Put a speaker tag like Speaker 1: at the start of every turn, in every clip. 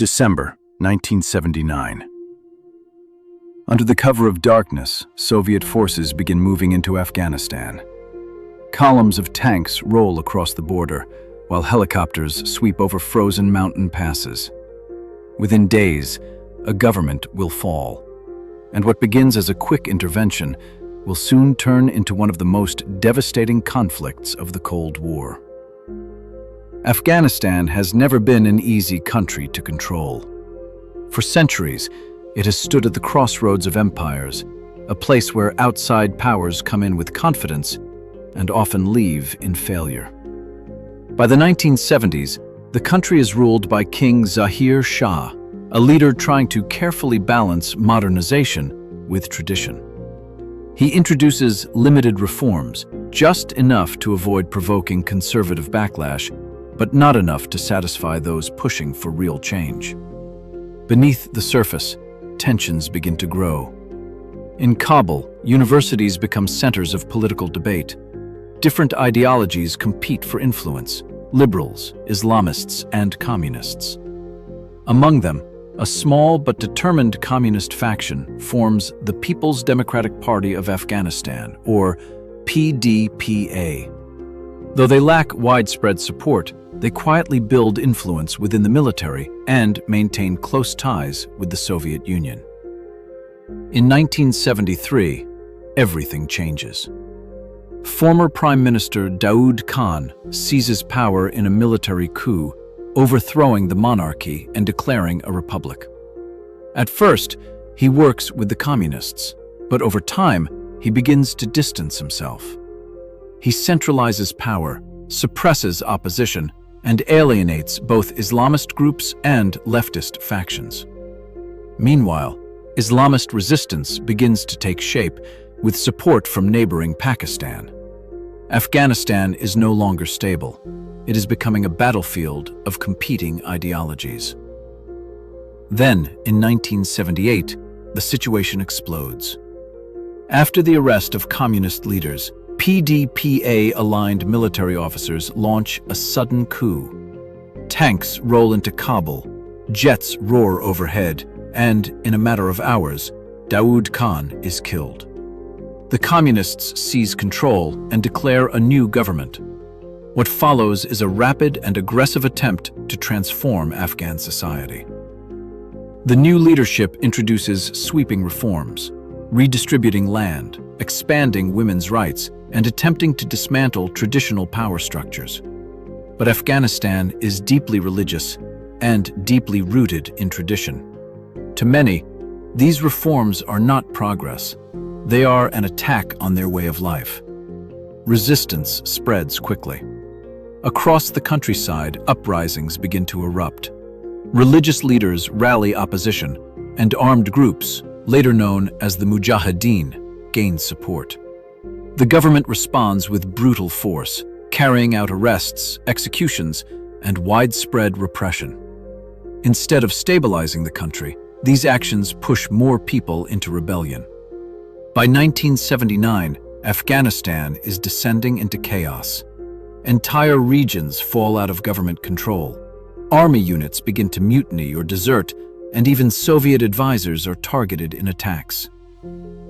Speaker 1: December 1979. Under the cover of darkness, Soviet forces begin moving into Afghanistan. Columns of tanks roll across the border, while helicopters sweep over frozen mountain passes. Within days, a government will fall, and what begins as a quick intervention will soon turn into one of the most devastating conflicts of the Cold War. Afghanistan has never been an easy country to control. For centuries, it has stood at the crossroads of empires, a place where outside powers come in with confidence and often leave in failure. By the 1970s, the country is ruled by King Zahir Shah, a leader trying to carefully balance modernization with tradition. He introduces limited reforms, just enough to avoid provoking conservative backlash, but not enough to satisfy those pushing for real change. Beneath the surface, tensions begin to grow. In Kabul, universities become centers of political debate. Different ideologies compete for influence: liberals, Islamists, and communists. Among them, a small but determined communist faction forms the People's Democratic Party of Afghanistan, or PDPA. Though they lack widespread support, they quietly build influence within the military and maintain close ties with the Soviet Union. In 1973, everything changes. Former Prime Minister Daoud Khan seizes power in a military coup, overthrowing the monarchy and declaring a republic. At first, he works with the communists, but over time, he begins to distance himself. He centralizes power, suppresses opposition, and alienates both Islamist groups and leftist factions. Meanwhile, Islamist resistance begins to take shape with support from neighboring Pakistan. Afghanistan is no longer stable. It is becoming a battlefield of competing ideologies. Then, in 1978, the situation explodes. After the arrest of communist leaders, PDPA-aligned military officers launch a sudden coup. Tanks roll into Kabul, jets roar overhead, and, in a matter of hours, Daoud Khan is killed. The communists seize control and declare a new government. What follows is a rapid and aggressive attempt to transform Afghan society. The new leadership introduces sweeping reforms, redistributing land, expanding women's rights, and attempting to dismantle traditional power structures. But Afghanistan is deeply religious and deeply rooted in tradition. To many, these reforms are not progress. They are an attack on their way of life. Resistance spreads quickly. Across the countryside, uprisings begin to erupt. Religious leaders rally opposition, and armed groups, later known as the Mujahideen, gain support. The government responds with brutal force, carrying out arrests, executions, and widespread repression. Instead of stabilizing the country, these actions push more people into rebellion. By 1979, Afghanistan is descending into chaos. Entire regions fall out of government control. Army units begin to mutiny or desert, and even Soviet advisors are targeted in attacks.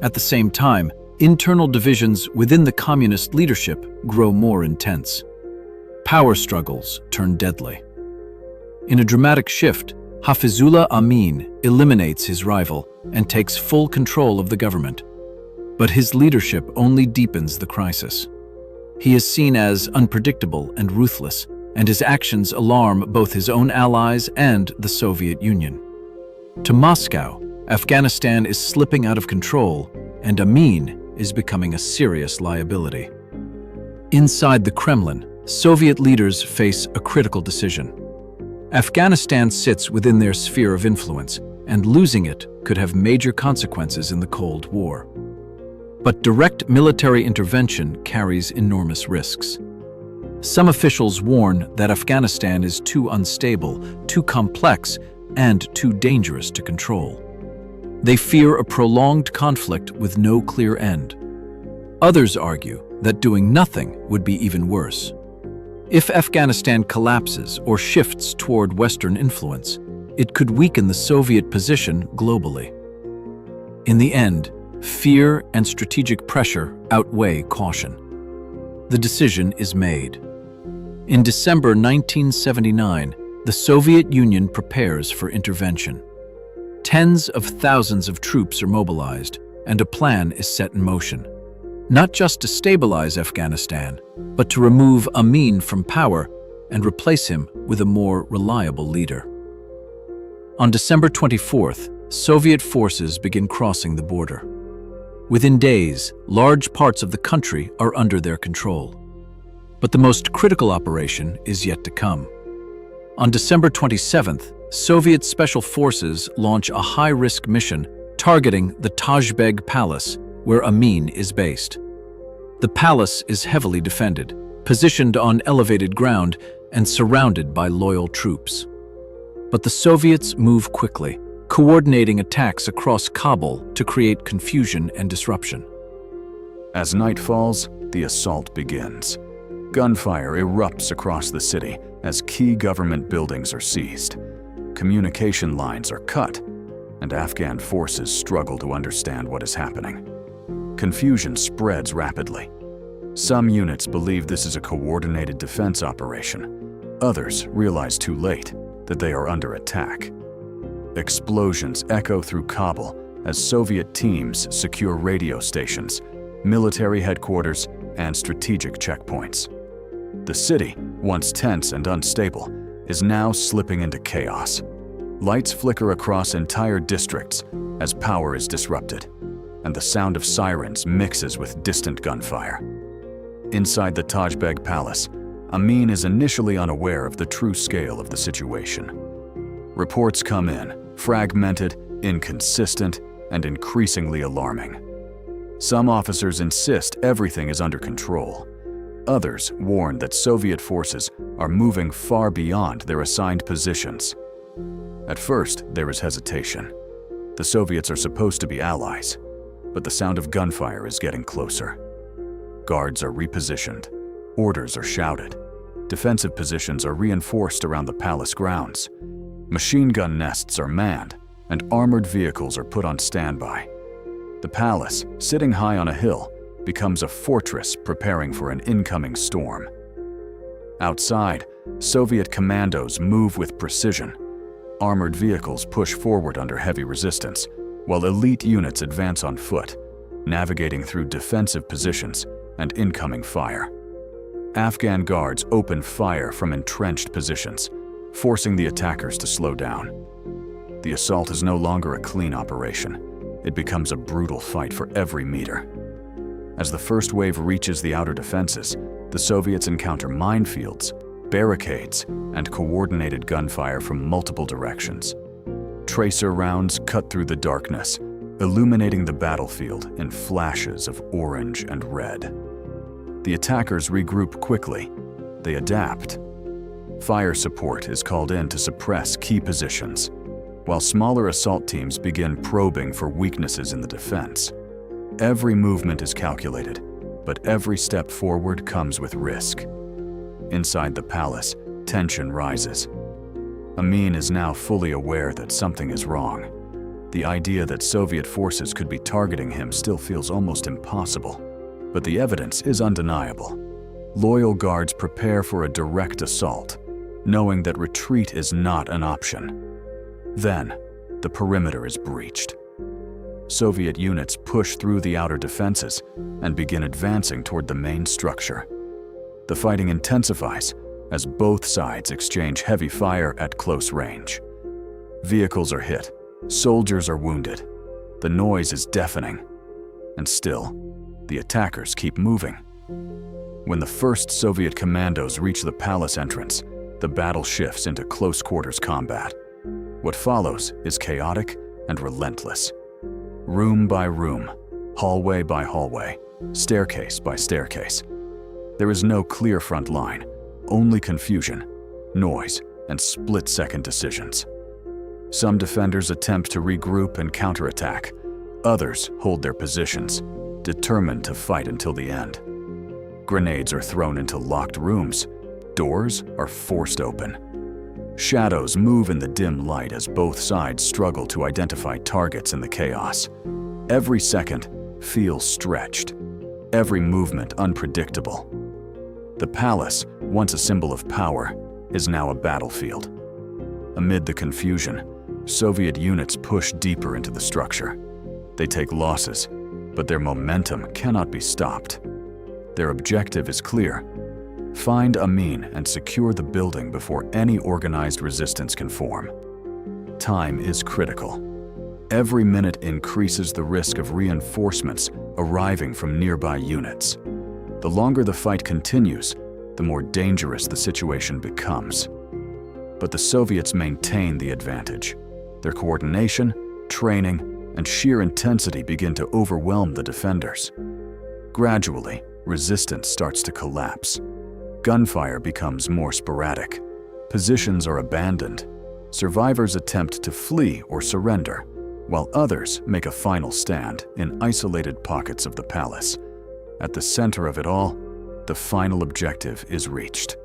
Speaker 1: At the same time, internal divisions within the communist leadership grow more intense. Power struggles turn deadly. In a dramatic shift, Hafizullah Amin eliminates his rival and takes full control of the government. But his leadership only deepens the crisis. He is seen as unpredictable and ruthless, and his actions alarm both his own allies and the Soviet Union. To Moscow, Afghanistan is slipping out of control, and Amin is becoming a serious liability. Inside the Kremlin, Soviet leaders face a critical decision. Afghanistan sits within their sphere of influence, and losing it could have major consequences in the Cold War. But direct military intervention carries enormous risks. Some officials warn that Afghanistan is too unstable, too complex, and too dangerous to control. They fear a prolonged conflict with no clear end. Others argue that doing nothing would be even worse. If Afghanistan collapses or shifts toward Western influence, it could weaken the Soviet position globally. In the end, fear and strategic pressure outweigh caution. The decision is made. In December 1979, the Soviet Union prepares for intervention. Tens of thousands of troops are mobilized, and a plan is set in motion. Not just to stabilize Afghanistan, but to remove Amin from power and replace him with a more reliable leader. On December 24th, Soviet forces begin crossing the border. Within days, large parts of the country are under their control. But the most critical operation is yet to come. On December 27th, Soviet special forces launch a high-risk mission targeting the Tajbeg Palace, where Amin is based. The palace is heavily defended, positioned on elevated ground, and surrounded by loyal troops. But the Soviets move quickly, coordinating attacks across Kabul to create confusion and disruption.
Speaker 2: As night falls, the assault begins. Gunfire erupts across the city as key government buildings are seized. Communication lines are cut, and Afghan forces struggle to understand what is happening. Confusion spreads rapidly. Some units believe this is a coordinated defense operation. Others realize too late that they are under attack. Explosions echo through Kabul as Soviet teams secure radio stations, military headquarters, and strategic checkpoints. The city, once tense and unstable, is now slipping into chaos. Lights flicker across entire districts as power is disrupted, and the sound of sirens mixes with distant gunfire. Inside the Tajbeg Palace, Amin is initially unaware of the true scale of the situation. Reports come in, fragmented, inconsistent, and increasingly alarming. Some officers insist everything is under control. Others warn that Soviet forces are moving far beyond their assigned positions. At first, there is hesitation. The Soviets are supposed to be allies, but the sound of gunfire is getting closer. Guards are repositioned, orders are shouted, defensive positions are reinforced around the palace grounds. Machine gun nests are manned, and armored vehicles are put on standby. The palace, sitting high on a hill, becomes a fortress preparing for an incoming storm. Outside, Soviet commandos move with precision. Armored vehicles push forward under heavy resistance, while elite units advance on foot, navigating through defensive positions and incoming fire. Afghan guards open fire from entrenched positions, forcing the attackers to slow down. The assault is no longer a clean operation. It becomes a brutal fight for every meter. As the first wave reaches the outer defenses, the Soviets encounter minefields, barricades, and coordinated gunfire from multiple directions. Tracer rounds cut through the darkness, illuminating the battlefield in flashes of orange and red. The attackers regroup quickly. They adapt. Fire support is called in to suppress key positions, while smaller assault teams begin probing for weaknesses in the defense. Every movement is calculated, but every step forward comes with risk. Inside the palace, tension rises. Amin is now fully aware that something is wrong. The idea that Soviet forces could be targeting him still feels almost impossible, but the evidence is undeniable. Loyal guards prepare for a direct assault, knowing that retreat is not an option. Then, the perimeter is breached. Soviet units push through the outer defenses and begin advancing toward the main structure. The fighting intensifies as both sides exchange heavy fire at close range. Vehicles are hit, soldiers are wounded. The noise is deafening. And still, the attackers keep moving. When the first Soviet commandos reach the palace entrance, the battle shifts into close-quarters combat. What follows is chaotic and relentless. Room by room, hallway by hallway, staircase by staircase. There is no clear front line, only confusion, noise, and split-second decisions. Some defenders attempt to regroup and counterattack. Others hold their positions, determined to fight until the end. Grenades are thrown into locked rooms. Doors are forced open. Shadows move in the dim light as both sides struggle to identify targets in the chaos. Every second feels stretched, every movement unpredictable. The palace, once a symbol of power, is now a battlefield. Amid the confusion, Soviet units push deeper into the structure. They take losses, but their momentum cannot be stopped. Their objective is clear: find Amin and secure the building before any organized resistance can form. Time is critical. Every minute increases the risk of reinforcements arriving from nearby units. The longer the fight continues, the more dangerous the situation becomes. But the Soviets maintain the advantage. Their coordination, training, and sheer intensity begin to overwhelm the defenders. Gradually, resistance starts to collapse. Gunfire becomes more sporadic. Positions are abandoned. Survivors attempt to flee or surrender, while others make a final stand in isolated pockets of the palace. At the center of it all, the final objective is reached.